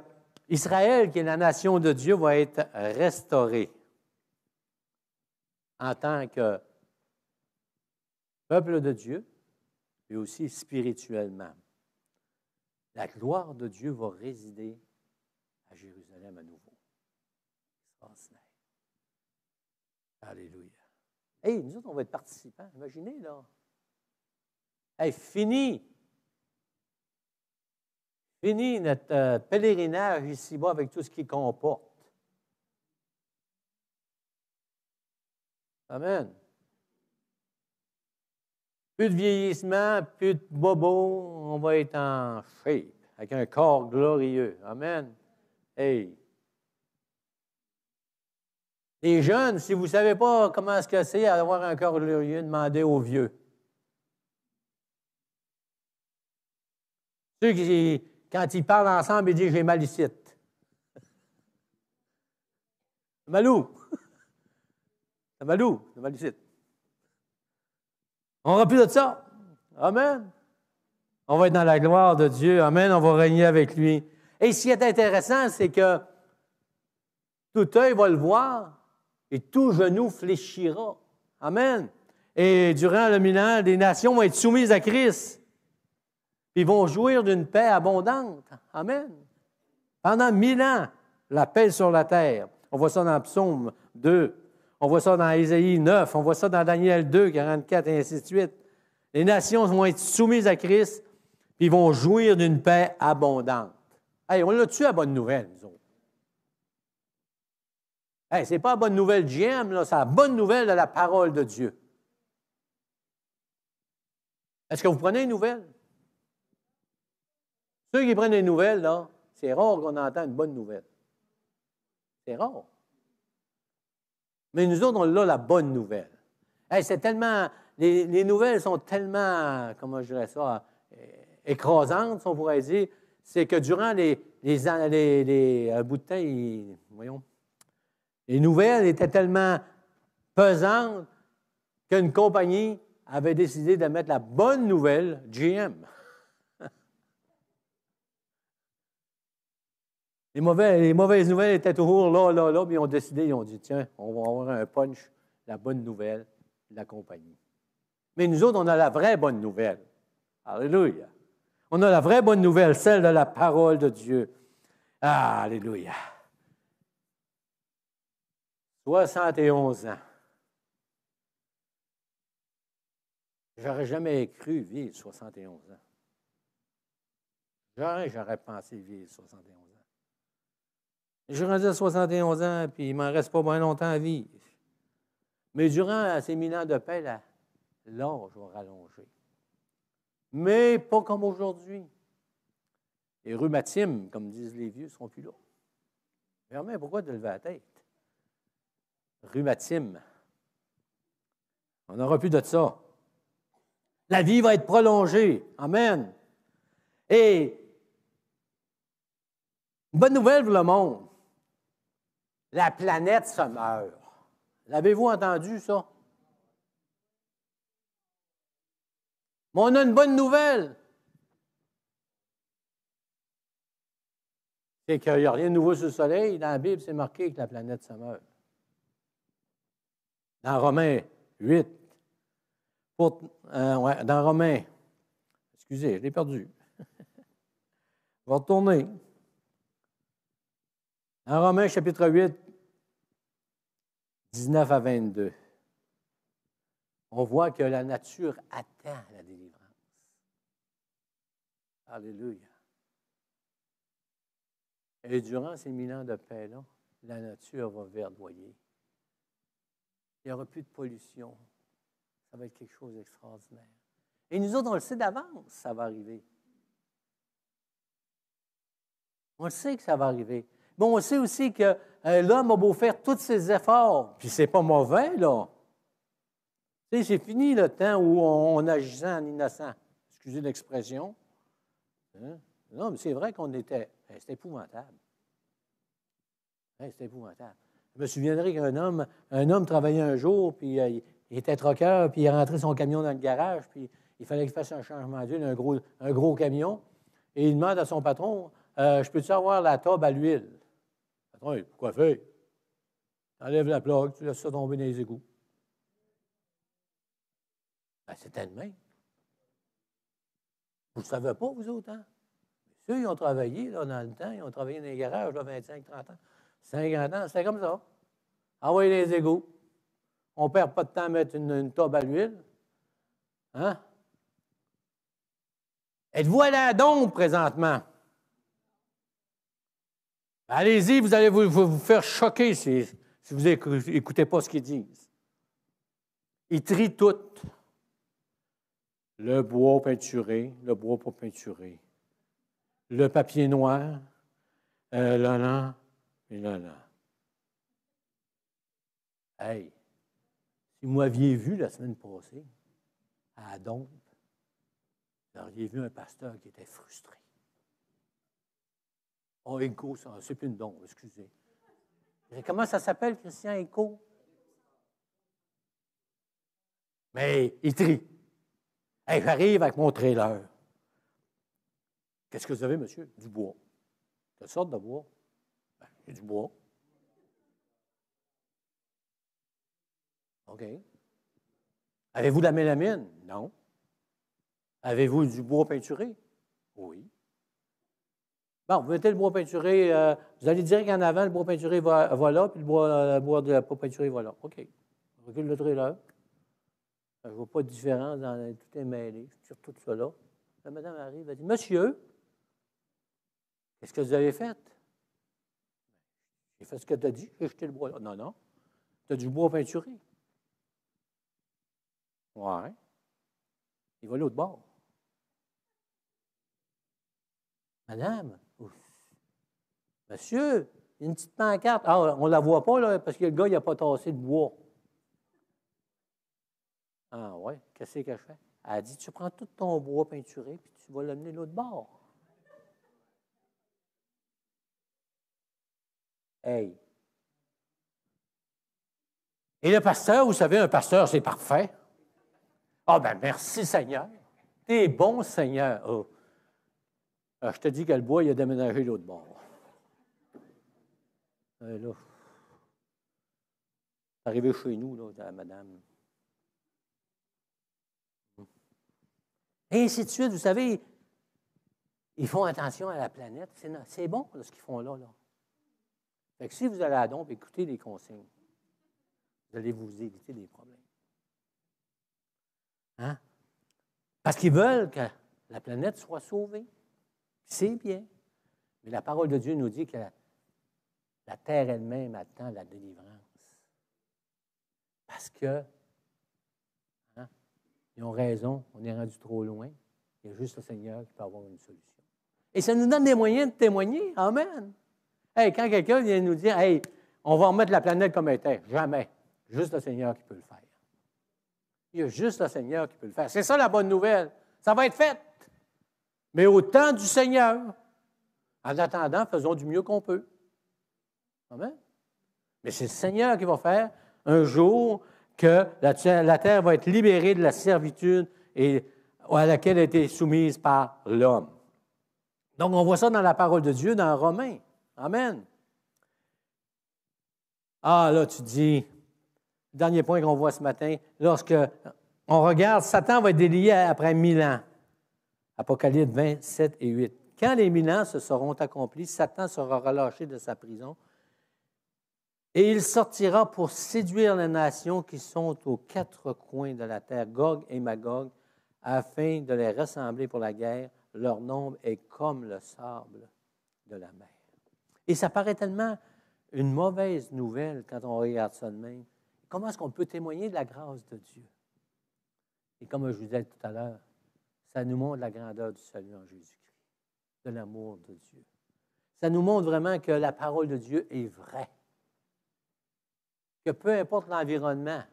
Israël, qui est la nation de Dieu, va être restaurée en tant que peuple de Dieu, mais aussi spirituellement. La gloire de Dieu va résider à Jérusalem à nouveau. Extraordinaire. Alléluia. Hey, nous autres, on va être participants. Imaginez, là. Hey, fini notre pèlerinage ici-bas avec tout ce qu'il comporte. Amen. Plus de vieillissement, plus de bobos, on va être en shape, avec un corps glorieux. Amen. Hey. Les jeunes, si vous ne savez pas comment est-ce que c'est avoir un corps glorieux, demandez aux vieux. Ceux qui, quand ils parlent ensemble, ils disent « j'ai mal ici ». C'est malou. C'est malou, c'est mal ici. On n'aura plus de ça. Amen. On va être dans la gloire de Dieu. Amen. On va régner avec lui. Et ce qui est intéressant, c'est que tout œil va le voir et tout genou fléchira. Amen. Et durant le 1000 ans, les nations vont être soumises à Christ. Ils vont jouir d'une paix abondante. Amen. Pendant 1000 ans, la paix sur la terre. On voit ça dans Psaume 2. On voit ça dans Ésaïe 9. On voit ça dans Daniel 2, 44 et ainsi de suite. Les nations vont être soumises à Christ puis ils vont jouir d'une paix abondante. Hey, on l'a-tu la bonne nouvelle, nous autres? Hey, ce n'est pas la bonne nouvelle GM, là, c'est la bonne nouvelle de la parole de Dieu. Est-ce que vous prenez une nouvelle? Ceux qui prennent des nouvelles, là, c'est rare qu'on entende une bonne nouvelle. C'est rare. Mais nous autres, on a la bonne nouvelle. Hey, c'est tellement. Les nouvelles sont tellement, comment je dirais ça, écrasantes, si on pourrait dire. C'est que durant un bout de temps, voyons, les nouvelles étaient tellement pesantes qu'une compagnie avait décidé de mettre la bonne nouvelle, GM. Les mauvaises nouvelles étaient toujours là, puis ils ont décidé, ils ont dit, tiens, on va avoir un punch, la bonne nouvelle de la compagnie. Mais nous autres, on a la vraie bonne nouvelle. Alléluia. On a la vraie bonne nouvelle, celle de la parole de Dieu. Ah, alléluia. 71 ans. J'aurais jamais cru vivre 71 ans. J'aurais pensé vivre 71 ans. Je suis rendu à 71 ans, puis il ne m'en reste pas bien longtemps à vivre. Mais durant ces 1000 ans de paix, l'âge va rallonger. Mais pas comme aujourd'hui. Les rhumatismes, comme disent les vieux, ne seront plus là. Germain, pourquoi te lever la tête? Rhumatisme. On n'aura plus de ça. La vie va être prolongée. Amen. Et Bonne nouvelle pour le monde. La planète se meurt. L'avez-vous entendu, ça? Mais on a une bonne nouvelle. C'est qu'il n'y a rien de nouveau sur le soleil. Dans la Bible, c'est marqué que la planète se meurt. Dans Romains 8, dans Romains, excusez, je l'ai perdu. Je vais retourner. Dans Romains, chapitre 8, 19 à 22, on voit que la nature attend la délivrance. Alléluia. Et durant ces 1000 ans de paix-là, la nature va verdoyer. Il n'y aura plus de pollution. Ça va être quelque chose d'extraordinaire. Et nous autres, on le sait d'avance, ça va arriver. On le sait que ça va arriver. Mais on sait aussi que l'homme a beau faire tous ses efforts, puis c'est pas mauvais, là. Tu sais, c'est fini le temps où on agissait en innocent. Excusez l'expression. Hein? Non, mais c'est vrai qu'on était... C'était épouvantable. C'était épouvantable. Je me souviendrai qu'un homme travaillait un jour, puis il était troqueur, puis il rentrait son camion dans le garage, puis il fallait qu'il fasse un changement d'huile, un gros camion. Et il demande à son patron, je peux-tu avoir la tube à l'huile? Le patron, il dit, pourquoi faire? Tu enlèves la plaque, tu laisses ça tomber dans les égouts. Ben, c'était le même. Vous ne le savez pas, vous autres, hein? Ceux qui ont travaillé là, dans le temps, ils ont travaillé dans les garages, là, 25, 30 ans, 50 ans, c'était comme ça. Envoyer les égouts. On ne perd pas de temps à mettre une tube à l'huile. Hein? Êtes-vous à la dompe présentement? Allez-y, vous allez vous faire choquer si vous n'écoutez pas ce qu'ils disent. Ils trient tout. Le bois peinturé, le bois pas peinturé. Le papier noir, là, et là. Hey, si vous m'aviez vu la semaine passée, à Dompe, vous auriez vu un pasteur qui était frustré. Oh, Écho, c'est plus une Dompe, excusez. Comment ça s'appelle, Christian Écho? Mais il trie. Hey, j'arrive avec mon trailer. Qu'est-ce que vous avez, monsieur? Du bois. Quelle sorte de bois? Ben, il y a du bois. OK. Avez-vous de la mélamine? Non. Avez-vous du bois peinturé? Oui. Bon, vous mettez le bois peinturé, vous allez dire qu'en avant, le bois peinturé va là, puis le bois de la pas peinturé va là. OK. Je recule le trailer. Je ne vois pas de différence, tout est mêlé. Je tire tout ça là. La madame arrive, elle dit, monsieur, qu'est-ce que vous avez fait? J'ai fait ce que tu as dit, j'ai jeté le bois là. Non, non. Tu as du bois peinturé. Ouais. Il va l'autre bord. Madame, monsieur, il y a une petite pancarte. Ah, on ne la voit pas, là, parce que le gars, il n'a pas tassé de bois. Ah, ouais, qu'est-ce que je fais? Elle a dit, tu prends tout ton bois peinturé, puis tu vas l'amener l'autre bord. Hey! Et le pasteur, vous savez, un pasteur, c'est parfait. Ah, ben merci, Seigneur. T'es bon, Seigneur. Oh. Alors, je te dis que le bois, il a déménagé l'autre bord. Et là, c'est arrivé chez nous, là, madame. Et ainsi de suite, vous savez, ils font attention à la planète. C'est bon, là, ce qu'ils font là. Fait que si vous allez à Dompe, écoutez les consignes. Vous allez vous éviter des problèmes. Hein? Parce qu'ils veulent que la planète soit sauvée. C'est bien. Mais la parole de Dieu nous dit que la terre elle-même attend la délivrance. Parce que, hein, ils ont raison, on est rendu trop loin. Il y a juste le Seigneur qui peut avoir une solution. Et ça nous donne des moyens de témoigner. Amen. Hey, quand quelqu'un vient nous dire, hey, on va remettre la planète comme elle était, jamais. Juste le Seigneur qui peut le faire. Il y a juste le Seigneur qui peut le faire. C'est ça la bonne nouvelle. Ça va être fait. Mais au temps du Seigneur. En attendant, faisons du mieux qu'on peut. Amen. Mais c'est le Seigneur qui va faire un jour que la terre va être libérée de la servitude à laquelle elle a été soumise par l'homme. Donc, on voit ça dans la parole de Dieu, dans Romains. Amen. Ah, là, tu dis, dernier point qu'on voit ce matin, lorsque on regarde, Satan va être délié après 1000 ans. Apocalypse 27 et 8. Quand les 1000 ans se seront accomplis, Satan sera relâché de sa prison et il sortira pour séduire les nations qui sont aux quatre coins de la terre, Gog et Magog, afin de les rassembler pour la guerre. Leur nombre est comme le sable de la mer. Et ça paraît tellement une mauvaise nouvelle quand on regarde ça de même. Comment est-ce qu'on peut témoigner de la grâce de Dieu? Et comme je vous disais tout à l'heure, ça nous montre la grandeur du salut en Jésus-Christ, de l'amour de Dieu. Ça nous montre vraiment que la parole de Dieu est vraie. Que peu importe l'environnement,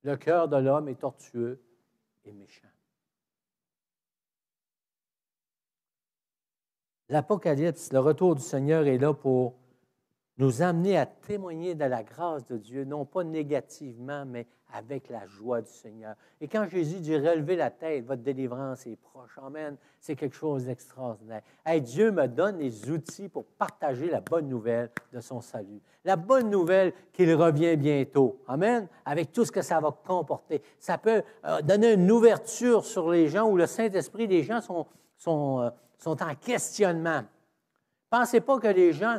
le cœur de l'homme est tortueux et méchant. L'Apocalypse, le retour du Seigneur est là pour nous amener à témoigner de la grâce de Dieu, non pas négativement, mais avec la joie du Seigneur. Et quand Jésus dit « relevez la tête, votre délivrance est proche », amen, c'est quelque chose d'extraordinaire. Hey, Dieu me donne les outils pour partager la bonne nouvelle de son salut. La bonne nouvelle qu'il revient bientôt, amen, avec tout ce que ça va comporter. Ça peut donner une ouverture sur les gens où le Saint-Esprit, les gens sont en questionnement. Pensez pas que les gens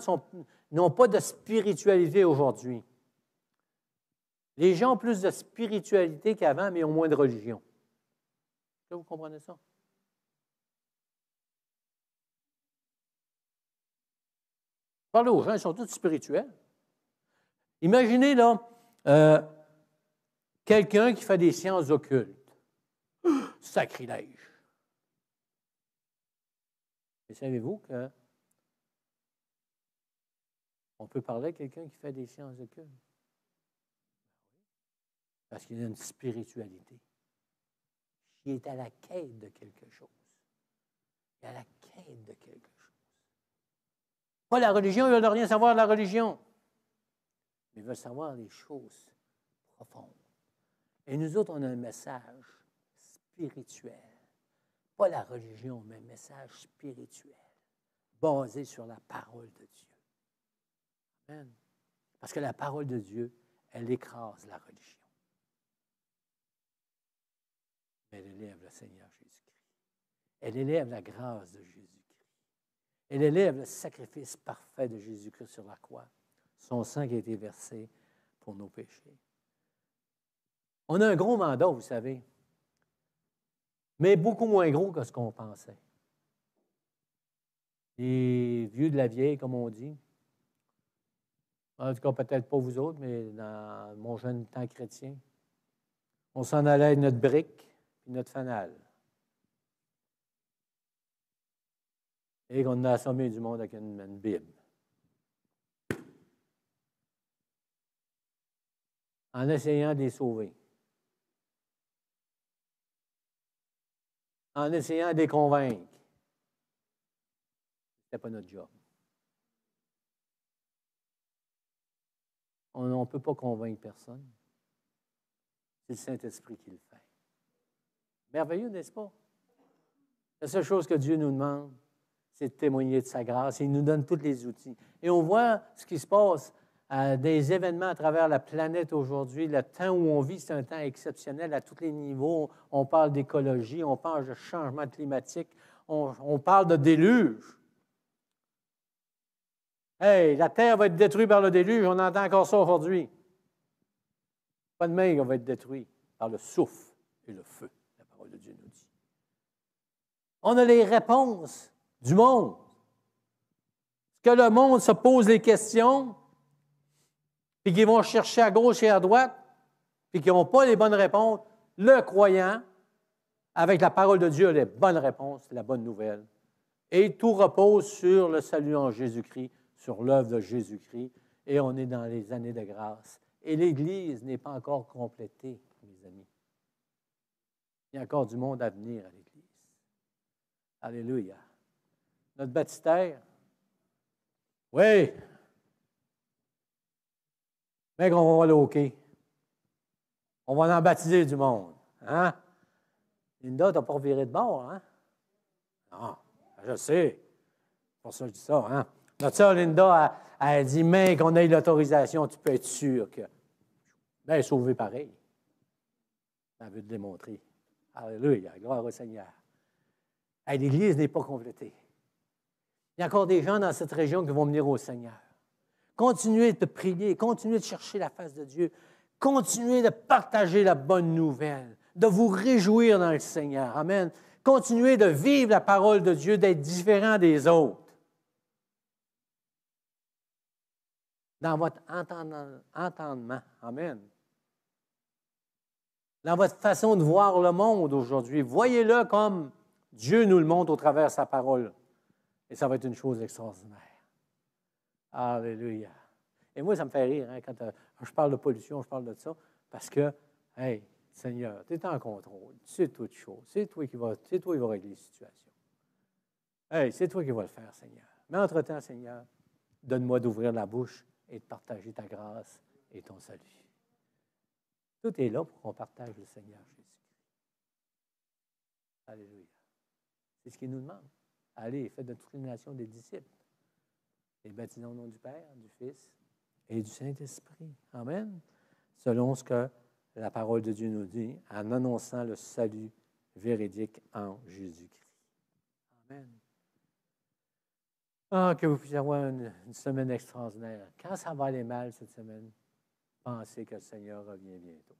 n'ont pas de spiritualité aujourd'hui. Les gens ont plus de spiritualité qu'avant, mais ont moins de religion. Est-ce que vous comprenez ça? Parlez aux gens, ils sont tous spirituels. Imaginez, là, quelqu'un qui fait des sciences occultes. Sacrilège. Et savez-vous que on peut parler à quelqu'un qui fait des sciences occultes? Parce qu'il a une spiritualité. Il est à la quête de quelque chose. Il est à la quête de quelque chose. Pas la religion, il ne veut rien savoir de la religion. Mais il veut savoir les choses profondes. Et nous autres, on a un message spirituel. Pas la religion, mais un message spirituel, basé sur la parole de Dieu. Amen. Parce que la parole de Dieu, elle écrase la religion. Mais elle élève le Seigneur Jésus-Christ. Elle élève la grâce de Jésus-Christ. Elle élève le sacrifice parfait de Jésus-Christ sur la croix. Son sang qui a été versé pour nos péchés. On a un gros mandat, vous savez, mais beaucoup moins gros que ce qu'on pensait. Les vieux de la vieille, comme on dit, en tout cas peut-être pas vous autres, mais dans mon jeune temps chrétien, on s'en allait avec notre brique et notre fanal. Et qu'on a assommé du monde avec une Bible. En essayant de les sauver. En essayant de les convaincre. Ce n'était pas notre job. On ne peut pas convaincre personne. C'est le Saint-Esprit qui le fait. Merveilleux, n'est-ce pas? La seule chose que Dieu nous demande, c'est de témoigner de sa grâce. Il nous donne tous les outils. Et on voit ce qui se passe des événements à travers la planète aujourd'hui. Le temps où on vit, c'est un temps exceptionnel à tous les niveaux. On parle d'écologie, on parle de changement climatique, on parle de déluge. Hey, la Terre va être détruite par le déluge, on entend encore ça aujourd'hui. Pas demain qu'on va être détruit par le souffle et le feu, la parole de Dieu nous dit. On a les réponses du monde. Est-ce que le monde se pose les questions, puis qu'ils vont chercher à gauche et à droite, puis qu'ils n'ont pas les bonnes réponses? Le croyant, avec la parole de Dieu, a les bonnes réponses, la bonne nouvelle. Et tout repose sur le salut en Jésus-Christ, sur l'œuvre de Jésus-Christ, et on est dans les années de grâce. Et l'Église n'est pas encore complétée, mes amis. Il y a encore du monde à venir à l'Église. Alléluia. notre baptistère. Oui. Mais on va aller au quai. On va en baptiser du monde. Hein? Linda, tu n'as pas reviré de bord, hein? Non, je sais. C'est pour ça que je dis ça, hein? Notre sœur Linda, elle dit, mais qu'on ait l'autorisation, tu peux être sûr que. Bien, elle est sauvée pareil. Elle veut te démontrer. Alléluia, gloire au Seigneur. Hey, l'Église n'est pas complétée. Il y a encore des gens dans cette région qui vont venir au Seigneur. Continuez de prier, continuez de chercher la face de Dieu, continuez de partager la bonne nouvelle, de vous réjouir dans le Seigneur. Amen. Continuez de vivre la parole de Dieu, d'être différent des autres. Dans votre entendement. Amen. Dans votre façon de voir le monde aujourd'hui. Voyez-le comme Dieu nous le montre au travers de sa parole. Et ça va être une chose extraordinaire. Alléluia. Et moi, ça me fait rire hein, quand je parle de pollution, je parle de ça, parce que, hey, Seigneur, tu es en contrôle. Tu sais toutes choses. C'est toi qui vas régler les situations. Hey, c'est toi qui vas le faire, Seigneur. Mais entre-temps, Seigneur, donne-moi d'ouvrir la bouche et de partager ta grâce et ton salut. Tout est là pour qu'on partage le Seigneur Jésus. Alléluia. C'est ce qu'il nous demande. Allez, faites de toutes les nations des disciples. Et baptisons au nom du Père, du Fils et du Saint-Esprit. Amen. Selon ce que la parole de Dieu nous dit, en annonçant le salut véridique en Jésus-Christ. Amen. Ah, que vous puissiez avoir une semaine extraordinaire. Quand ça va aller mal cette semaine, pensez que le Seigneur revient bientôt.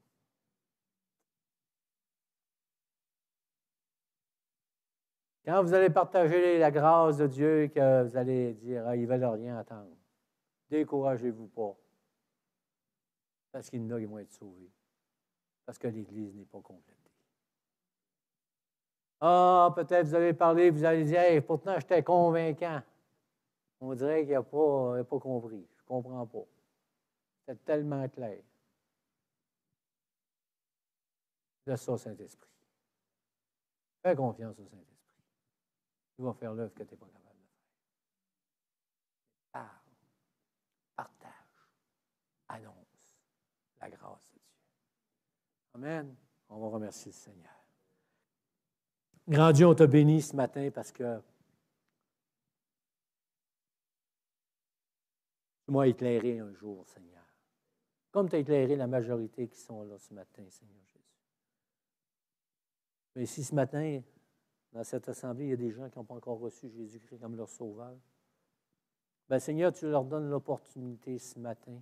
Quand vous allez partager la grâce de Dieu, que vous allez dire, ah, ils ne veulent rien attendre. Découragez-vous pas. Parce qu'il y en a qui vont être sauvés. Parce que l'Église n'est pas complétée. Ah, peut-être vous allez parler, vous allez dire, hey, pourtant j'étais convaincant. On dirait qu'il n'a pas compris. Je ne comprends pas. C'est tellement clair. Laisse ça au Saint-Esprit. Fais confiance au Saint-Esprit. Il va faire l'œuvre que tu n'es pas capable de faire. Parle, partage, annonce la grâce de Dieu. Amen. On va remercier le Seigneur. Grand Dieu, on t'a béni ce matin parce que tu m'as éclairé un jour, Seigneur. Comme tu as éclairé la majorité qui sont là ce matin, Seigneur Jésus. Mais si ce matin, dans cette assemblée, il y a des gens qui n'ont pas encore reçu Jésus-Christ comme leur sauveur, bien, Seigneur, tu leur donnes l'opportunité ce matin,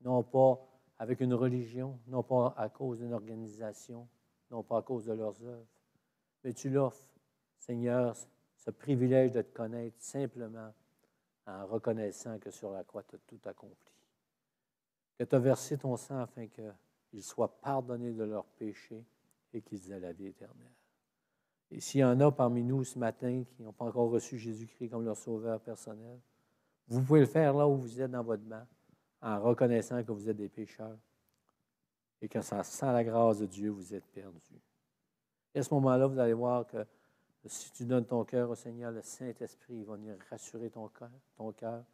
non pas avec une religion, non pas à cause d'une organisation, non pas à cause de leurs œuvres, mais tu l'offres, Seigneur, ce privilège de te connaître simplement en reconnaissant que sur la croix, tu as tout accompli. Que tu as versé ton sang afin qu'ils soient pardonnés de leurs péchés et qu'ils aient la vie éternelle. Et s'il y en a parmi nous ce matin qui n'ont pas encore reçu Jésus-Christ comme leur sauveur personnel, vous pouvez le faire là où vous êtes dans votre banc, en reconnaissant que vous êtes des pécheurs et que sans la grâce de Dieu, vous êtes perdus. Et à ce moment-là, vous allez voir que si tu donnes ton cœur au Seigneur, le Saint-Esprit va venir rassurer ton cœur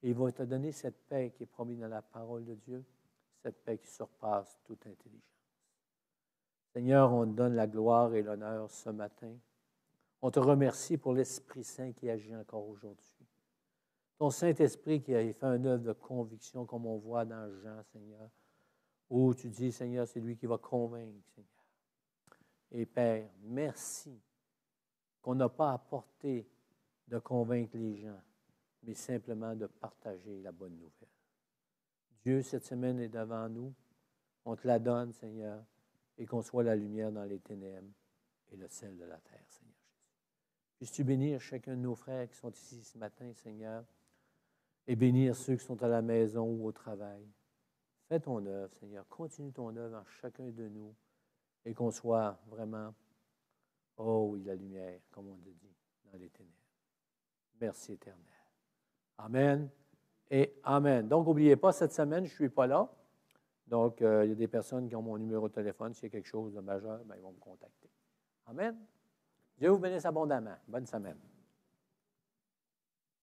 et il va te donner cette paix qui est promise dans la parole de Dieu, cette paix qui surpasse toute intelligence. Seigneur, on te donne la gloire et l'honneur ce matin. On te remercie pour l'Esprit Saint qui agit encore aujourd'hui. Ton Saint-Esprit qui a fait un œuvre de conviction comme on voit dans Jean, Seigneur, où tu dis, Seigneur, c'est lui qui va convaincre, Seigneur. Et Père, merci qu'on n'a pas apporté de convaincre les gens, mais simplement de partager la bonne nouvelle. Dieu, cette semaine est devant nous. On te la donne, Seigneur, et qu'on soit la lumière dans les ténèbres et le sel de la terre, Seigneur Jésus. Puisses-tu bénir chacun de nos frères qui sont ici ce matin, Seigneur, et bénir ceux qui sont à la maison ou au travail. Fais ton œuvre, Seigneur. Continue ton œuvre en chacun de nous et qu'on soit vraiment, oh oui, la lumière, comme on le dit, dans les ténèbres. Merci éternel. Amen et amen. Donc, n'oubliez pas, cette semaine, je ne suis pas là. Donc, il y a des personnes qui ont mon numéro de téléphone. S'il y a quelque chose de majeur, bien, ils vont me contacter. Amen. Dieu vous bénisse abondamment. Bonne semaine.